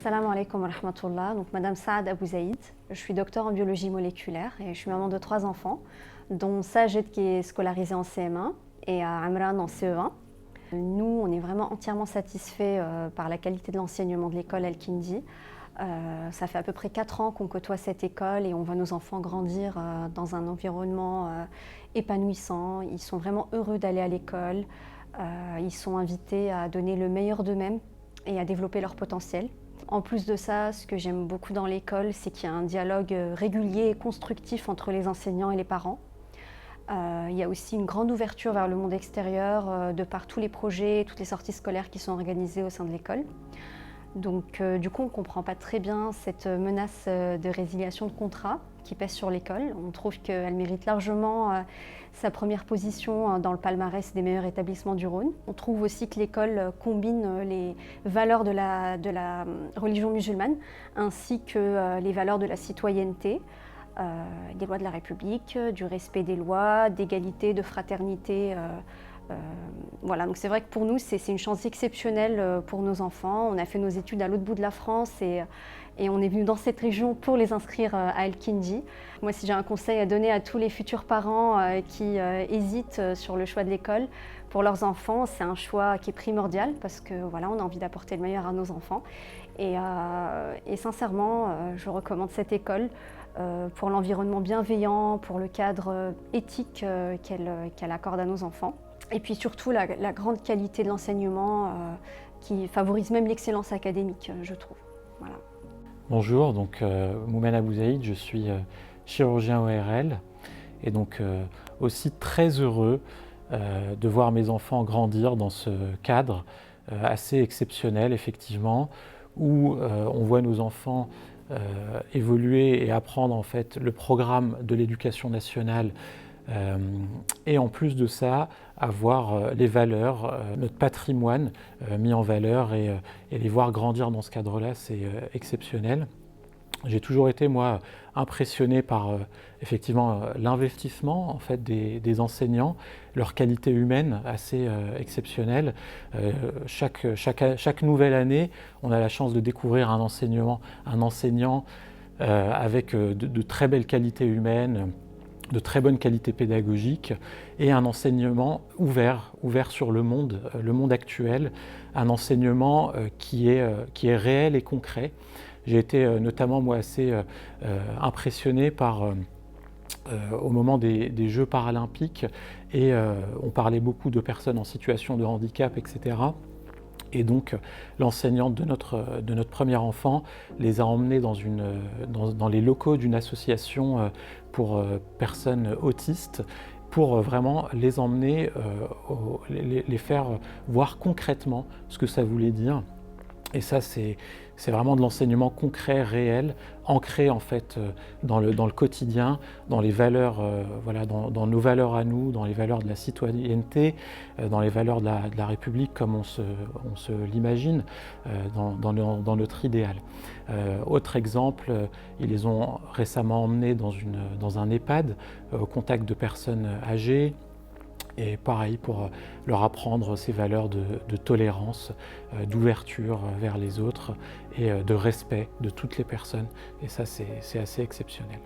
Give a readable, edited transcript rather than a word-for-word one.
Salam alaikum wa rahmatullah. Donc, Madame Saad Abou Zaïd, je suis docteur en biologie moléculaire et je suis maman de 3 enfants, dont Sajid qui est scolarisé en CM1 et Amran en CE1. Nous, on est vraiment entièrement satisfaits par la qualité de l'enseignement de l'école Al-Kindi. Ça fait à peu près 4 ans qu'on côtoie cette école et on voit nos enfants grandir dans un environnement épanouissant. Ils sont vraiment heureux d'aller à l'école. Ils sont invités à donner le meilleur d'eux-mêmes et à développer leur potentiel. En plus de ça, ce que j'aime beaucoup dans l'école, c'est qu'il y a un dialogue régulier et constructif entre les enseignants et les parents. Il y a aussi une grande ouverture vers le monde extérieur de par tous les projets, toutes les sorties scolaires qui sont organisées au sein de l'école. Donc du coup, on ne comprend pas très bien cette menace de résiliation de contrat qui pèse sur l'école. On trouve qu'elle mérite largement sa première position dans le palmarès des meilleurs établissements du Rhône. On trouve aussi que l'école combine les valeurs de la religion musulmane ainsi que les valeurs de la citoyenneté, des lois de la République, du respect des lois, d'égalité, de fraternité. Voilà, donc c'est vrai que pour nous, c'est une chance exceptionnelle pour nos enfants. On a fait nos études à l'autre bout de la France et on est venu dans cette région pour les inscrire à Al-Kindi. Moi, si j'ai un conseil à donner à tous les futurs parents qui hésitent sur le choix de l'école pour leurs enfants, c'est un choix qui est primordial parce que voilà, on a envie d'apporter le meilleur à nos enfants. Et sincèrement, je recommande cette école pour l'environnement bienveillant, pour le cadre éthique qu'elle accorde à nos enfants. Et puis surtout la grande qualité de l'enseignement qui favorise même l'excellence académique, je trouve. Voilà. Bonjour, donc Moumen Abou Zaïd, je suis chirurgien ORL et donc aussi très heureux de voir mes enfants grandir dans ce cadre assez exceptionnel effectivement, où on voit nos enfants évoluer et apprendre en fait le programme de l'éducation nationale et en plus de ça, avoir les valeurs, notre patrimoine mis en valeur et les voir grandir dans ce cadre-là, c'est exceptionnel. J'ai toujours été, moi, impressionné par effectivement l'investissement en fait, des enseignants, leur qualité humaine assez exceptionnelle. Chaque nouvelle année, on a la chance de découvrir un enseignant avec de très belles qualités humaines, de très bonne qualité pédagogique et un enseignement ouvert sur le monde actuel, un enseignement qui est réel et concret. J'ai été notamment moi assez impressionné par au moment des Jeux paralympiques et on parlait beaucoup de personnes en situation de handicap, etc. Et donc l'enseignante de notre premier enfant les a emmenés dans les locaux d'une association pour personnes autistes pour vraiment les emmener, les faire voir concrètement ce que ça voulait dire. Et ça, c'est vraiment de l'enseignement concret, réel, ancré en fait dans le quotidien, dans les valeurs, voilà, dans nos valeurs à nous, dans les valeurs de la citoyenneté, dans les valeurs de la République comme on se l'imagine, dans notre idéal. Autre exemple, ils les ont récemment emmenés dans un EHPAD au contact de personnes âgées. Et pareil, pour leur apprendre ces valeurs de tolérance, d'ouverture vers les autres et de respect de toutes les personnes. Et ça, c'est assez exceptionnel.